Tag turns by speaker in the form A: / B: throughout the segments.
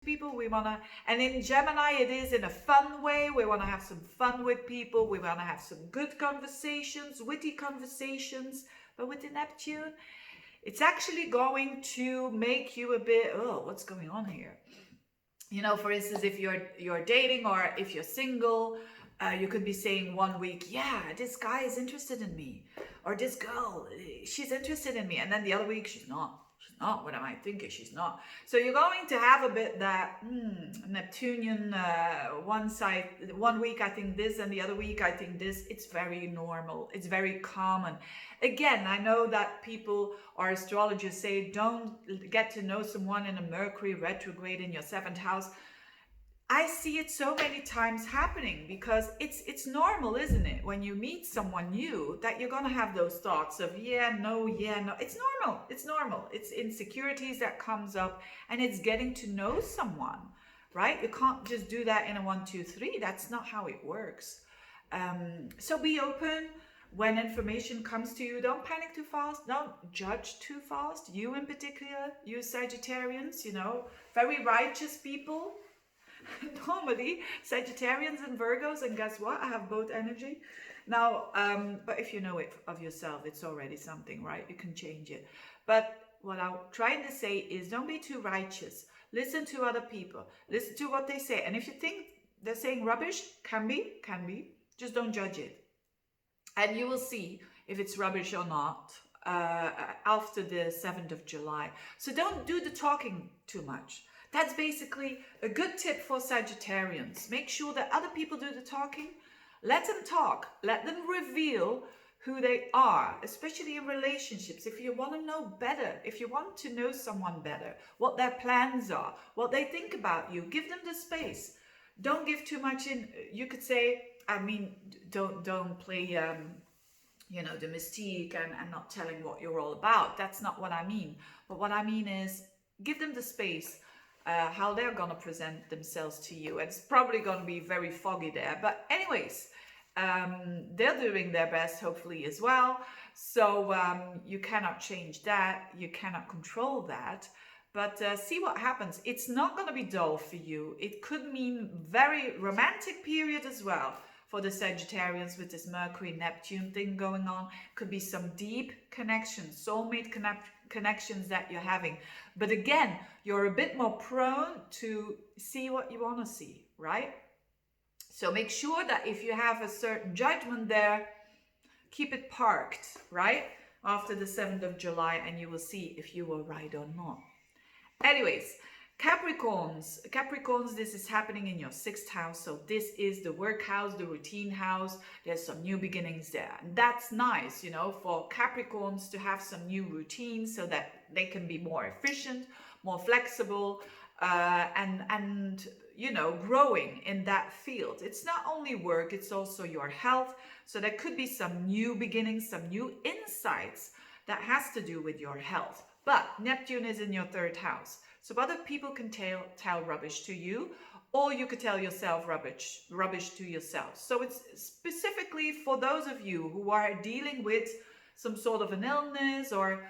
A: people. We want to, and in Gemini, it is in a fun way. We want to have some fun with people. We want to have some good conversations, witty conversations. But with the Neptune, it's actually going to make you a bit, oh, what's going on here? You know, for instance, if you're dating or if you're single, you could be saying one week, yeah, this guy is interested in me, or this girl, she's interested in me, and then the other week she's not. She's not. What am I thinking? She's not. So you're going to have a bit that Neptunian, one side, one week I think this, and the other week I think this. It's very normal. It's very common. Again, I know that people or astrologers say don't get to know someone in a Mercury retrograde in your 7th house. I see it so many times happening because it's normal, isn't it? When you meet someone new, that you're gonna have those thoughts of yeah, no. It's normal. It's normal. It's insecurities that comes up, and it's getting to know someone, right? You can't just do that in a 1, 2, 3. That's not how it works. So be open when information comes to you. Don't panic too fast. Don't judge too fast. You in particular, you Sagittarians, you know, very righteous people. Normally Sagittarians and Virgos, and guess what, I have both energy now, but if you know it of yourself, it's already something, right? You can change it. But what I'm trying to say is don't be too righteous. Listen to other people, listen to what they say, and if you think they're saying rubbish, can be, just don't judge it, and you will see if it's rubbish or not after the 7th of July. So don't do the talking too much. That's basically a good tip for Sagittarians. Make sure that other people do the talking. Let them talk. Let them reveal who they are, especially in relationships. If you want to know better, if you want to know someone better, what their plans are, what they think about you, give them the space. Don't give too much in. You could say, I mean, don't play, you know, the mystique and not telling what you're all about. That's not what I mean. But what I mean is give them the space. How they're gonna present themselves to you. It's probably gonna be very foggy there, but anyways, they're doing their best, hopefully, as well. So you cannot change that, you cannot control that, but see what happens. It's not gonna be dull for you. It could mean very romantic period as well for the Sagittarians with this Mercury Neptune thing going on. Could be some deep connections, soulmate connections that you're having. But again, you're a bit more prone to see what you want to see, right? So make sure that if you have a certain judgment there, keep it parked, right? After the 7th of July, and you will see if you were right or not. Anyways, Capricorns, this is happening in your 6th house. So this is the work house, the routine house. There's some new beginnings there. And that's nice, you know, for Capricorns to have some new routines so that they can be more efficient, more flexible, and you know, growing in that field. It's not only work, it's also your health. So there could be some new beginnings, some new insights that has to do with your health. But Neptune is in your 3rd house. So other people can tell rubbish to you, or you could tell yourself rubbish to yourself. So it's specifically for those of you who are dealing with some sort of an illness, or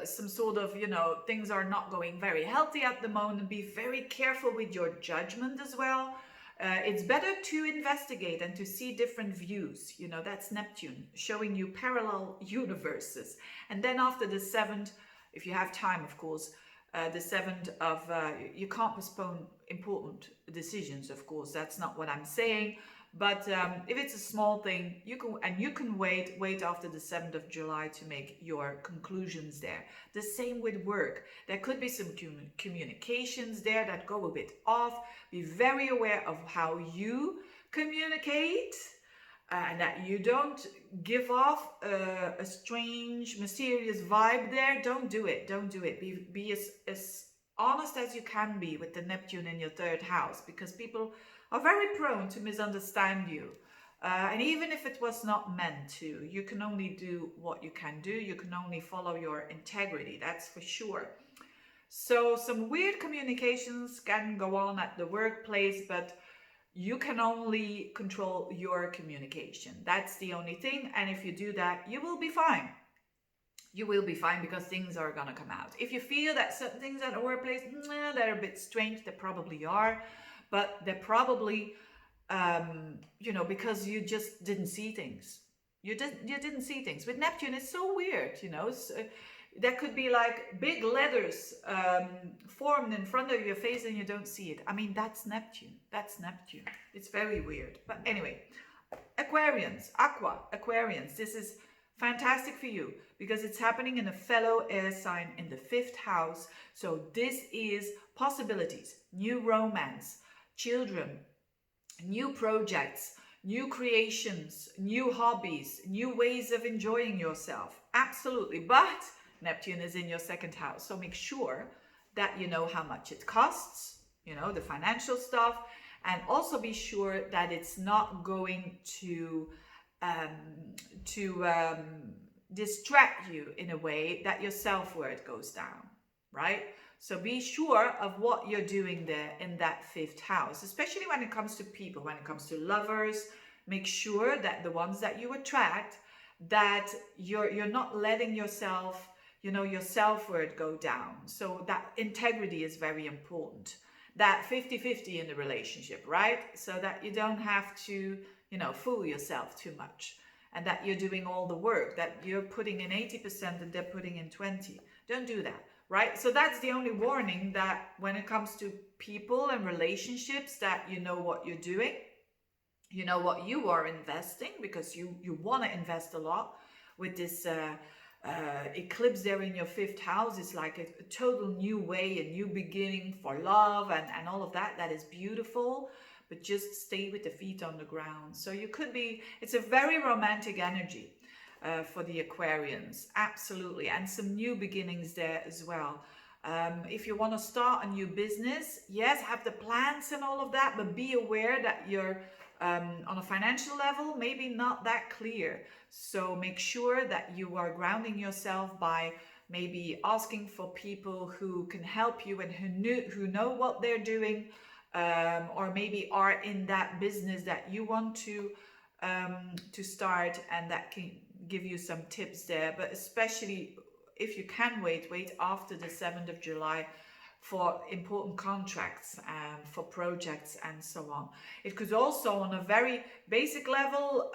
A: some sort of, you know, things are not going very healthy at the moment. Be very careful with your judgment as well. It's better to investigate and to see different views. You know, that's Neptune showing you parallel universes. And then after the 7th, if you have time, of course, the 7th of, you can't postpone important decisions, of course, that's not what I'm saying. But if it's a small thing, you can wait after the 7th of July to make your conclusions there. The same with work. There could be some communications there that go a bit off. Be very aware of how you communicate, and that you don't give off a strange, mysterious vibe there. Don't do it. Be as honest as you can be with the Neptune in your 3rd house, because people are very prone to misunderstand you. And even if it was not meant to, you can only do what you can do. You can only follow your integrity, that's for sure. So some weird communications can go on at the workplace, but you can only control your communication. That's the only thing. And if you do that, you will be fine. you will be fine because things are gonna come out. If you feel that certain things at the workplace, they're a bit strange, they probably are, but they're probably, you know, because you just didn't see things. You didn't see things. With Neptune, it's so weird, you know. So, there could be like big letters formed in front of your face and you don't see it. I mean, that's Neptune. That's Neptune. It's very weird. But anyway, Aquarians, Aquarians, this is fantastic for you because it's happening in a fellow air sign in the 5th house. So this is possibilities, new romance, children, new projects, new creations, new hobbies, new ways of enjoying yourself. Absolutely. But Neptune is in your 2nd house. So make sure that you know how much it costs, you know, the financial stuff, and also be sure that it's not going to distract you in a way that your self-worth goes down, right? So be sure of what you're doing there in that 5th house, especially when it comes to people, when it comes to lovers. Make sure that the ones that you attract, that you're not letting yourself, you know, your self-worth go down. So that integrity is very important. That 50-50 in the relationship, right? So that you don't have to, you know, fool yourself too much, and that you're doing all the work, that you're putting in 80% and they're putting in 20. Don't do that, right? So that's the only warning, that when it comes to people and relationships, that you know what you're doing, you know what you are investing, because you want to invest a lot with this eclipse there in your 5th house. Is like a total new way, a new beginning for love and all of that. That is beautiful, but just stay with the feet on the ground. So you could be, it's a very romantic energy for the Aquarians, absolutely, and some new beginnings there as well. If you want to start a new business, yes, have the plans and all of that, but be aware that you're on a financial level maybe not that clear. So make sure that you are grounding yourself by maybe asking for people who can help you and who know what they're doing, or maybe are in that business that you want to start, and that can give you some tips there. But especially if you can wait after the 7th of July for important contracts and for projects and so on. It could also, on a very basic level,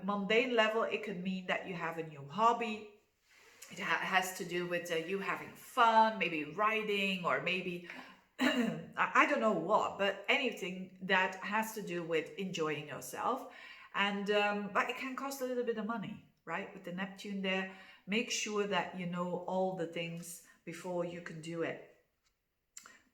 A: mundane level, it could mean that you have a new hobby. It has to do with you having fun, maybe writing, or maybe I don't know what, but anything that has to do with enjoying yourself. And but it can cost a little bit of money, right? With the Neptune there, make sure that you know all the things before you can do it.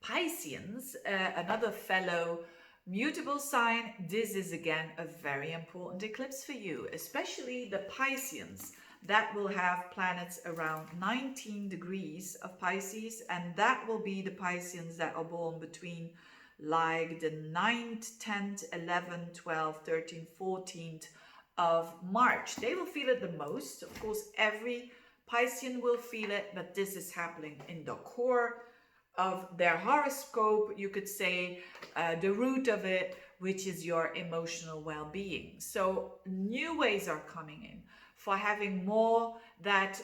A: Pisceans, another fellow mutable sign, this is again a very important eclipse for you, especially the Pisceans that will have planets around 19 degrees of Pisces, and that will be the Pisceans that are born between like the 9th, 10th, 11th, 12th, 13th, 14th of March. They will feel it the most. Of course, every Piscean will feel it, but this is happening in the core of their horoscope, you could say, the root of it, which is your emotional well-being. So new ways are coming in for having more that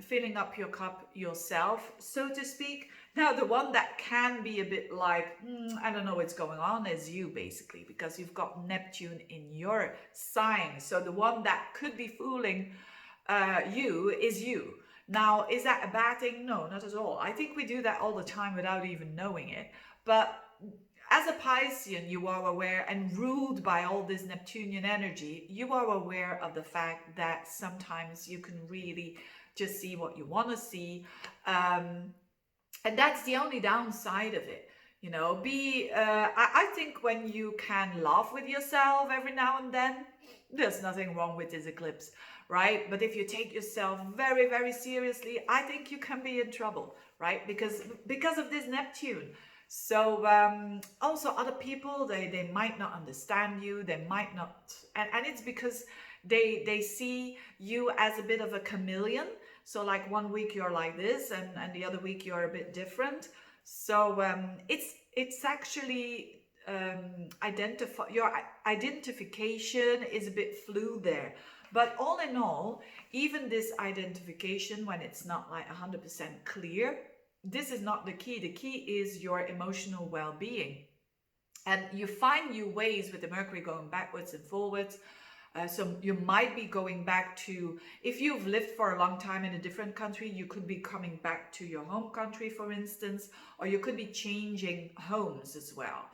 A: filling up your cup yourself, so to speak. Now, the one that can be a bit like, I don't know what's going on, is you, basically, because you've got Neptune in your sign. So the one that could be fooling you is you. Now, is that a bad thing? No, not at all. I think we do that all the time without even knowing it. But as a Piscean, you are aware and ruled by all this Neptunian energy. You are aware of the fact that sometimes you can really just see what you want to see. And that's the only downside of it. You know, I think when you can laugh with yourself every now and then, there's nothing wrong with this eclipse, right? But if you take yourself very, very seriously, I think you can be in trouble, right? Because of this Neptune. So also other people, they might not understand you, they might not, and it's because they see you as a bit of a chameleon. So like one week you're like this, and the other week you're a bit different. So it's actually your identification is a bit fluid there. But all in all, even this identification, when it's not like 100% clear, this is not the key. The key is your emotional well-being. And you find new ways with the Mercury going backwards and forwards. So you might be going back to, if you've lived for a long time in a different country, you could be coming back to your home country, for instance, or you could be changing homes as well.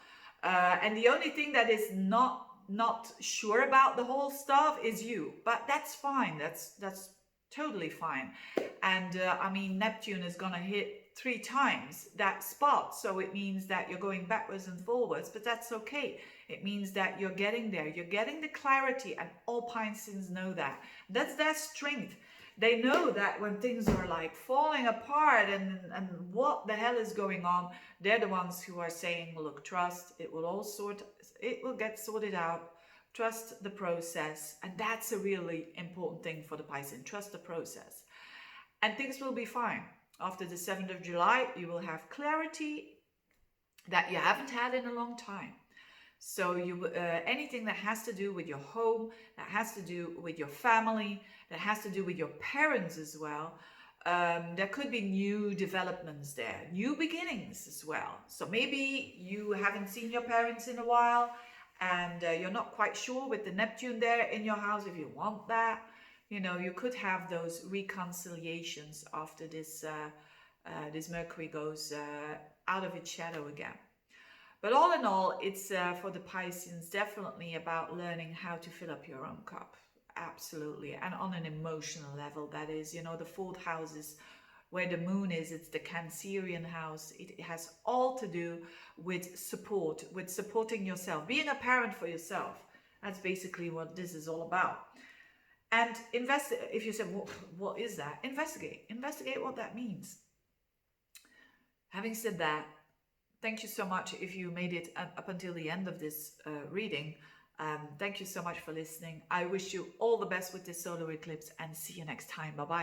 A: And the only thing that is not sure about the whole stuff is you, but that's fine. That's totally fine. And I mean, Neptune is gonna hit 3 times that spot, so it means that you're going backwards and forwards, but that's okay. It means that you're getting there, you're getting the clarity, and all Pisces know that. That's their strength. They know that when things are like falling apart and what the hell is going on, they're the ones who are saying, look, trust, it will get sorted out. Trust the process. And that's a really important thing for the Pisces. Trust the process. And things will be fine. After the 7th of July, you will have clarity that you haven't had in a long time. So anything that has to do with your home, that has to do with your family, that has to do with your parents as well, there could be new developments there, new beginnings as well. So maybe you haven't seen your parents in a while, and you're not quite sure with the Neptune there in your house if you want that. You know, you could have those reconciliations after this Mercury goes out of its shadow again. But all in all, it's for the Pisces definitely about learning how to fill up your own cup. Absolutely. And on an emotional level, that is, you know, the 4th house is where the moon is. It's the Cancerian house. It has all to do with support, with supporting yourself, being a parent for yourself. That's basically what this is all about. And if you say, what is that? Investigate what that means. Having said that, thank you so much if you made it up until the end of this reading. Thank you so much for listening. I wish you all the best with this solar eclipse, and see you next time. Bye-bye.